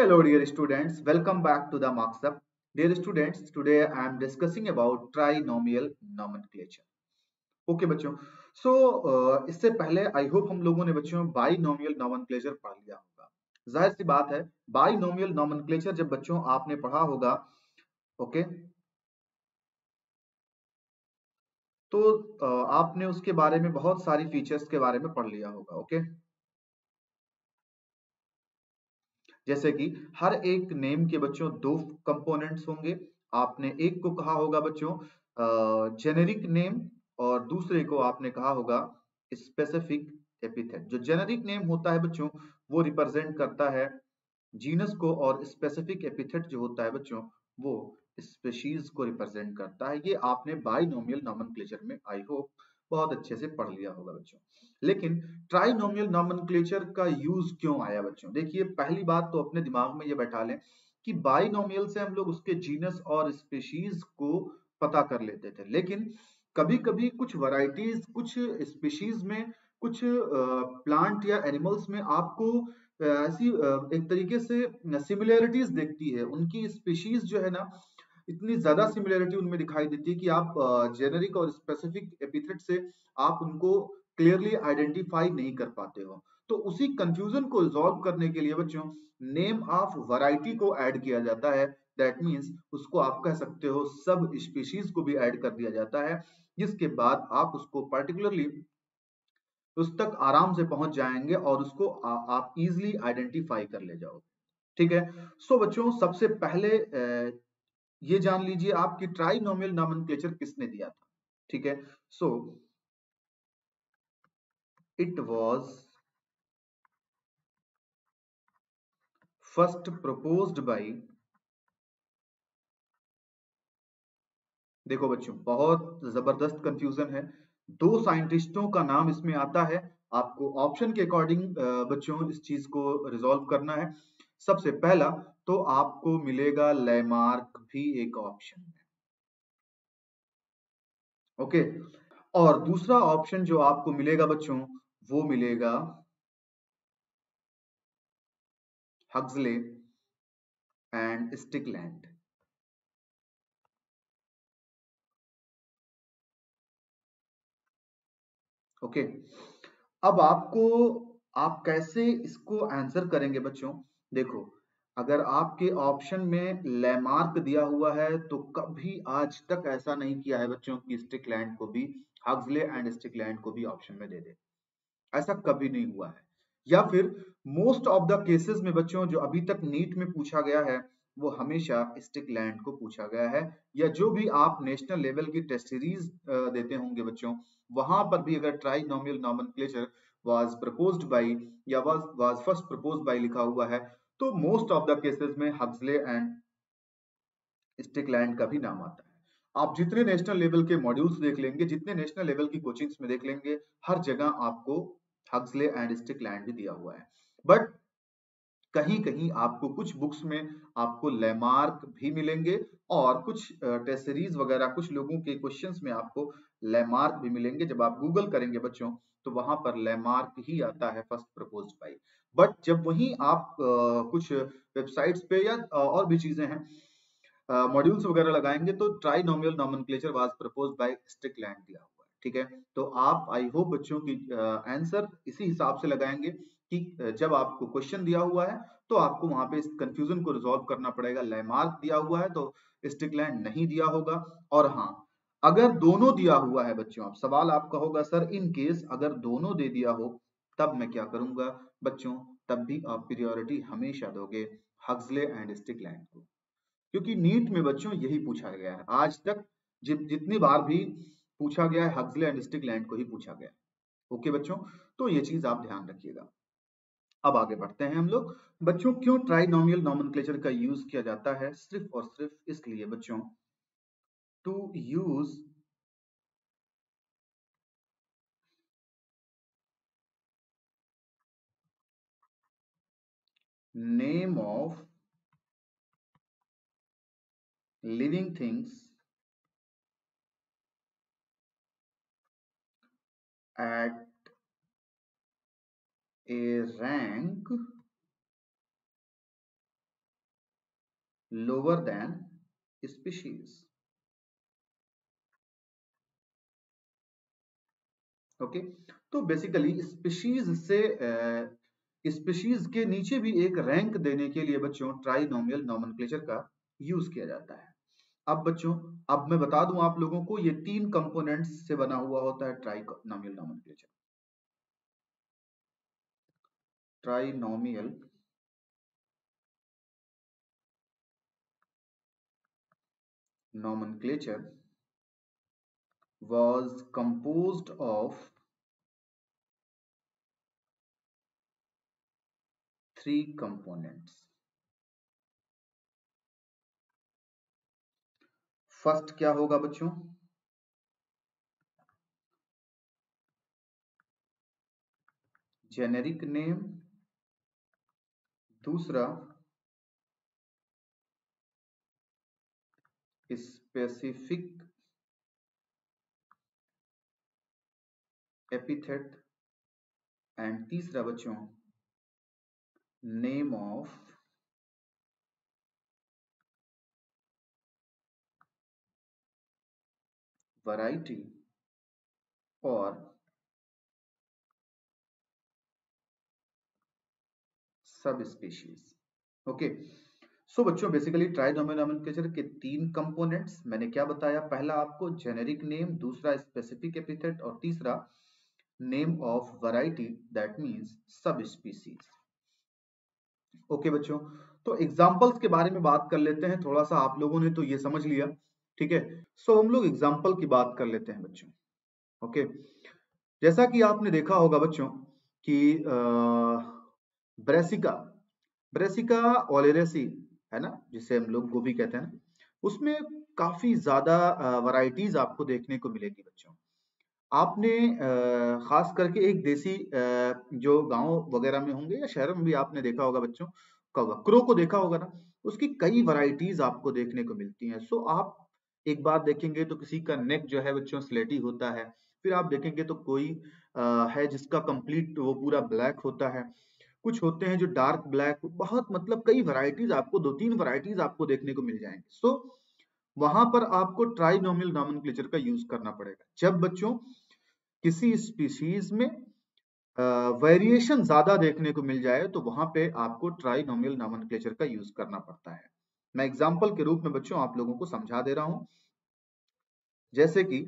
Hello dear students, welcome back to the Marks Up. Dear students, today I am discussing about trinomial nomenclature. Okay बच्चों, इससे पहले I hope हम लोगों ने बच्चों बाइनोमियल नोमेनक्लेचर पढ़ लिया होगा। जाहिर सी बात है, बाइनोमियल नोमेनक्लेचर जब बच्चों आपने पढ़ा होगा, ओके, तो आपने उसके बारे में बहुत सारी फीचर्स के बारे में पढ़ लिया होगा। ओके, जैसे कि हर एक नेम के बच्चों दो कंपोनेंट्स होंगे। आपने एक को कहा होगा बच्चों जेनेरिक नेम और दूसरे को आपने कहा होगा स्पेसिफिक एपिथेट। जो जेनेरिक नेम होता है बच्चों वो रिप्रेजेंट करता है जीनस को, और स्पेसिफिक एपिथेट जो होता है बच्चों वो स्पीशीज को रिप्रेजेंट करता है। ये आपने बाइनोमियल नोमेनक्लेचर में आई होप बहुत अच्छे से पढ़ लिया होगा बच्चों। लेकिन ट्राइनोमियल नोमेनक्लेचर का यूज क्यों आया बच्चों? देखिए, पहली बात तो अपने दिमाग में ये बैठा लें कि बाइनोमियल से हम लोग उसके जीनस और स्पीशीज को पता कर लेते थे, लेकिन कभी कभी कुछ वैरायटीज, कुछ स्पीशीज में, कुछ प्लांट या एनिमल्स में आपको ऐसी एक तरीके से सिमिलैरिटीज देखती है। उनकी स्पीशीज जो है ना, इतनी ज्यादा सिमिलैरिटी उनमें दिखाई देती है कि आप जेनेरिक और स्पेसिफिक एपिथेट से आप उनको क्लियरली आइडेंटिफाई नहीं कर पाते हो। तो उसी कंफ्यूजन को रिजॉल्व करने के लिए बच्चों नेम ऑफ वैरायटी को ऐड किया जाता है। दैट मीन्स उसको आप कह सकते हो सब स्पीशीज को भी ऐड कर दिया जाता है, जिसके बाद आप उसको पर्टिकुलरली उस तक आराम से पहुंच जाएंगे और उसको आप इजिली आइडेंटिफाई कर ले जाओगे। ठीक है। बच्चों सबसे पहले ये जान लीजिए आपकी ट्राइनोमियल नोमेनक्लेचर किसने दिया था। ठीक है। So it was first proposed by, देखो बच्चों बहुत जबरदस्त कंफ्यूजन है। दो साइंटिस्टों का नाम इसमें आता है। आपको ऑप्शन के अकॉर्डिंग बच्चों इस चीज को रिजॉल्व करना है। सबसे पहला तो आपको मिलेगा लैमार्क, भी एक ऑप्शन है। ओके। और दूसरा ऑप्शन जो आपको मिलेगा बच्चों वो मिलेगा हक्सले एंड स्टिकलैंड। ओके। अब आपको, आप कैसे इसको आंसर करेंगे बच्चों? देखो, अगर आपके ऑप्शन में लैमार्क दिया हुआ है तो कभी आज तक ऐसा नहीं किया है बच्चों कि स्टिकलैंड को भी, हक्सले एंड स्टिकलैंड को भी ऑप्शन में दे दे। ऐसा कभी नहीं हुआ है। या फिर मोस्ट ऑफ द केसेस में बच्चों जो अभी तक नीट में पूछा गया है वो हमेशा स्टिकलैंड को पूछा गया है। या जो भी आप नेशनल लेवल की टेस्ट सीरीज देते होंगे बच्चों, वहां पर भी अगर trinomial nomenclature was proposed bye या वाज फर्स्ट प्रपोज्ड बाय लिखा हुआ है तो मोस्ट ऑफ द केसेस में हक्सले एंड स्टिकलैंड का भी नाम आता है। आप जितने नेशनल लेवल के मॉड्यूल्स देख लेंगे, जितने नेशनल लेवल की कोचिंग्स में देख लेंगे, हर जगह आपको हक्सले एंड स्टिकलैंड भी दिया हुआ है। बट कहीं कहीं आपको कुछ बुक्स में आपको लैमार्क भी मिलेंगे, और कुछ टेस्ट सीरीज वगैरह कुछ लोगों के क्वेश्चंस में आपको लैमार्क भी मिलेंगे। जब आप गूगल करेंगे बच्चों तो वहां पर लैमार्क ही आता है फर्स्ट प्रपोज्ड बाय। बट जब वही आप कुछ वेबसाइट्स पे या और भी चीजें हैं मॉड्यूल्स वगैरह लगाएंगे तो trinomial nomenclature was proposed by Strickland दिया हुआ है। ठीक है। तो आप आई होप बच्चों की आंसर इसी हिसाब से लगाएंगे कि जब आपको क्वेश्चन दिया हुआ है तो आपको वहां पे इस कंफ्यूजन को रिजॉल्व करना पड़ेगा। लैमार्क दिया हुआ है तो स्टिकलैंड नहीं दिया होगा। और हाँ, अगर दोनों दिया हुआ है बच्चों, आप सवाल आपका होगा सर इन केस अगर दोनों दे दिया हो तब मैं क्या करूंगा बच्चों? तब भी आप प्रियोरिटी हमेशा दोगे हक्सले एंड स्टिकलैंड को, क्योंकि नीट में बच्चों यही पूछा गया है आज तक। जितनी बार भी पूछा गया है हक्सले एंड स्टिकलैंड को ही पूछा गया है। ओके बच्चों, तो ये चीज आप ध्यान रखिएगा। अब आगे बढ़ते हैं हम लोग। बच्चों क्यों ट्राइनोमियल नोमेनक्लेचर का यूज किया जाता है? सिर्फ और सिर्फ इसलिए बच्चों, to use name of living things at a rank lower than species. Okay, तो बेसिकली स्पीशीज के नीचे भी एक रैंक देने के लिए बच्चों ट्राइनोमियल नोमेनक्लेचर का यूज किया जाता है। अब बच्चों, अब मैं बता दूं आप लोगों को, ये 3 कंपोनेंट्स से बना हुआ होता है trinomial nomenclature. Trinomial nomenclature was composed of 3 components. First क्या होगा बच्चों? जेनेरिक नेम, दूसरा स्पेसिफिक एपिथेट एंड तीसरा बच्चों नेम ऑफ वैरायटी और सब स्पीशीज। ओके, सो बच्चों बेसिकली ट्राइनोमियल नोमेनक्लेचर के 3 कंपोनेंट्स मैंने क्या बताया? पहला आपको जेनेरिक नेम, दूसरा स्पेसिफिक एपिथेट और तीसरा name of variety, that means सब स्पीशीज। ओके बच्चों, तो एग्जांपल्स के बारे में बात कर लेते हैं। थोड़ा सा आप लोगों ने तो ये समझ लिया, ठीक है। सो हम लोग एग्जांपल की बात कर लेते हैं बच्चों। ओके, जैसा कि आपने देखा होगा बच्चों कि ब्रेसिका ब्रेसिका ओलेरेसी है ना, जिसे हम लोग गोभी कहते हैं ना, उसमें काफी ज्यादा वैरायटीज आपको देखने को मिलेगी बच्चों। आपने खास करके एक देसी जो गांव वगैरह में होंगे या शहरों में भी आपने देखा होगा बच्चों, कौवा क्रो को देखा होगा ना, उसकी कई वैरायटीज आपको देखने को मिलती हैं। सो आप एक बार देखेंगे तो किसी का नेक जो है बच्चों स्लेटी होता है, फिर आप देखेंगे तो कोई है जिसका कंप्लीट वो पूरा ब्लैक होता है, कुछ होते हैं जो डार्क ब्लैक, बहुत मतलब कई वैरायटीज आपको, 2-3 वैरायटीज आपको देखने को मिल जाएंगे। सो वहां पर आपको ट्राइनोमियल नोमेनक्लेचर का यूज करना पड़ेगा। जब बच्चों किसी स्पीशीज में वेरिएशन ज्यादा देखने को मिल जाए तो वहां पे आपको ट्राइनोमियल नोमेनक्लेचर का यूज करना पड़ता है। मैं एग्जांपल के रूप में बच्चों आप लोगों को समझा दे रहा हूं, जैसे कि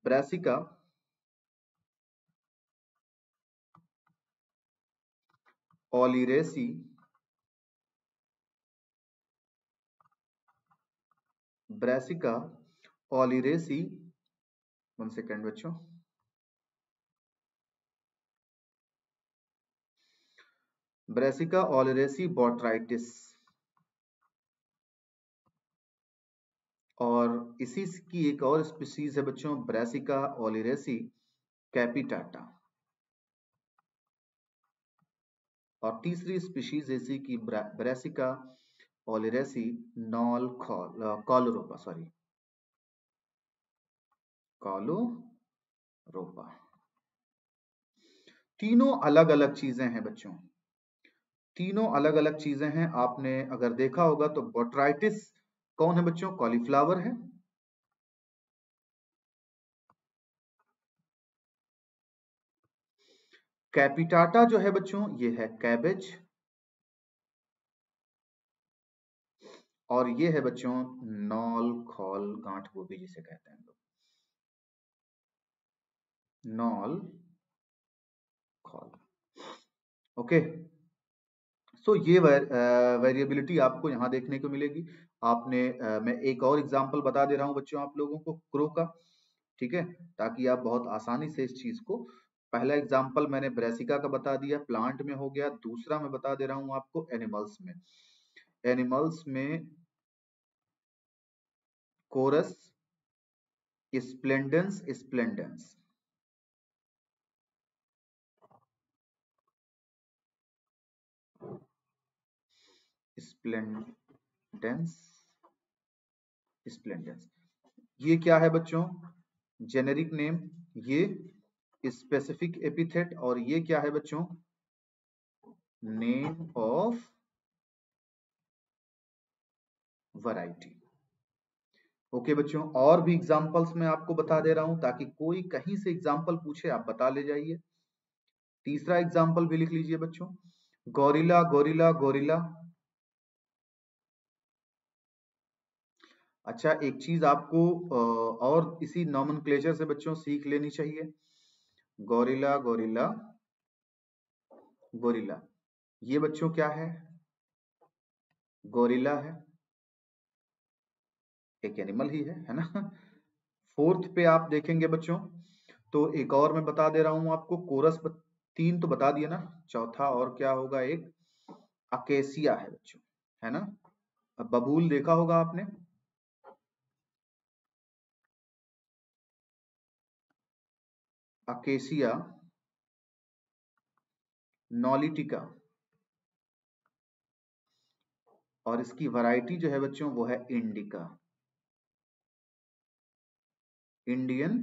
ब्रासिका ओलिरेसी, ब्रासिका ओलिरेसी, 1 सेकेंड बच्चों, ब्रासिका ओलिरेसी बोट्राइटिस, और इसी की एक और स्पीशीज है बच्चों ब्रासिका ओलिरेसी कैपिटाटा, और तीसरी स्पीशीज इसी की ब्रासिका ओलिरेसी नॉल कॉलोरोपा, सॉरी कॉलोरोपा। तीनों अलग अलग चीजें हैं बच्चों, तीनों अलग अलग चीजें हैं। आपने अगर देखा होगा तो बोट्राइटिस कौन है बच्चों? कॉलीफ्लावर है। कैपिटाटा जो है बच्चों ये है कैबेज, और ये है बच्चों नॉल खोल गांठ गोभी जिसे कहते हैं लोग, नॉल खोल। ओके, सो ये वेरिएबिलिटी आपको यहाँ देखने को मिलेगी। आपने मैं एक और एग्जांपल बता दे रहा हूँ बच्चों आप लोगों को क्रो का, ठीक है, ताकि आप बहुत आसानी से इस चीज को, पहला एग्जांपल मैंने ब्रेसिका का बता दिया, प्लांट में हो गया। दूसरा मैं बता दे रहा हूँ आपको एनिमल्स में, एनिमल्स में coarse splendens splendens, splendens splendens, ये क्या है बच्चों? जेनेरिक नेम, ये स्पेसिफिक एपिथेट, और ये क्या है बच्चों? Name of variety. ओके बच्चों, और भी एग्जांपल्स मैं आपको बता दे रहा हूं ताकि कोई कहीं से एग्जांपल पूछे आप बता ले जाइए। तीसरा एग्जांपल भी लिख लीजिए बच्चों, गोरिल्ला गोरिल्ला गोरिल्ला। अच्छा, एक चीज आपको और इसी नॉमेनक्लेचर से बच्चों सीख लेनी चाहिए। गोरिल्ला गोरिल्ला गोरिल्ला, ये बच्चों क्या है? गोरिल्ला है, एक एनिमल ही है ना। फोर्थ पे आप देखेंगे बच्चों, तो एक और मैं बता दे रहा हूं आपको, कोरस तीन तो बता दिया ना, चौथा और क्या होगा? एक अकेसिया है बच्चों, है ना। अब बबूल देखा होगा आपने, अकेसिया नॉलिटिका, और इसकी वैरायटी जो है बच्चों वो है इंडिका, इंडियन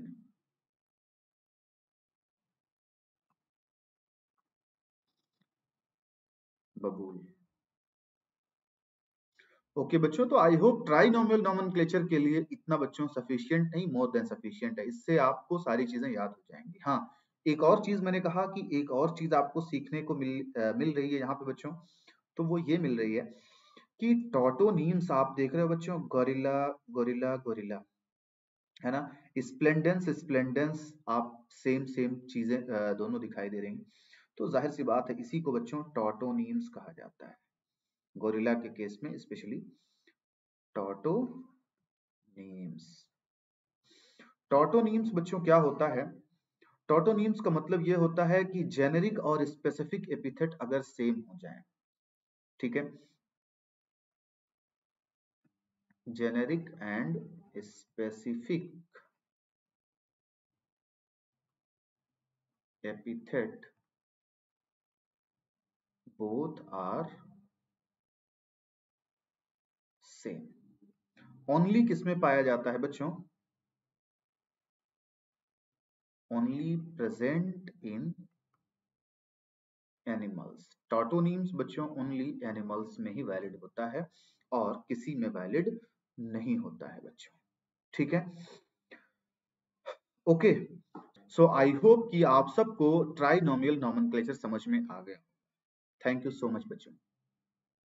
बबूल। ओके बच्चों, तो आई होप ट्राइनोमियल नोमेनक्लेचर के लिए इतना बच्चों सफिशिएंट नहीं, मोर देन सफिशिएंट है, इससे आपको सारी चीजें याद हो जाएंगी। हाँ, एक और चीज मैंने कहा कि एक और चीज आपको सीखने को मिल रही है यहाँ पे बच्चों, तो वो ये मिल रही है कि टॉटोनीम्स आप देख रहे हो बच्चों, गोरिल्ला गोरिल्ला गोरिल्ला, है ना। स्प्लेंडेंस स्प्लेंडेंस, आप सेम सेम चीजें दोनों दिखाई दे रही हैं, तो जाहिर सी बात है इसी को बच्चों टॉटोनीम्स कहा जाता है, गोरिल्ला के केस में स्पेशली टॉटोनीम्स। टॉटोनीम्स बच्चों क्या होता है? टॉटोनीम्स का मतलब ये होता है कि जेनेरिक और स्पेसिफिक एपिथेट अगर सेम हो जाए, ठीक है, generic and specific epithet both are same। Only किसमें पाया जाता है बच्चों? Only present in animals. Tautonyms बच्चों ओनली एनिमल्स में ही वैलिड होता है और किसी में वैलिड नहीं होता है बच्चों, ठीक है। ओके, सो आई होप कि आप सबको ट्राइनोमियल नोमेनक्लेचर समझ में आ गया। थैंक यू सो मच बच्चों।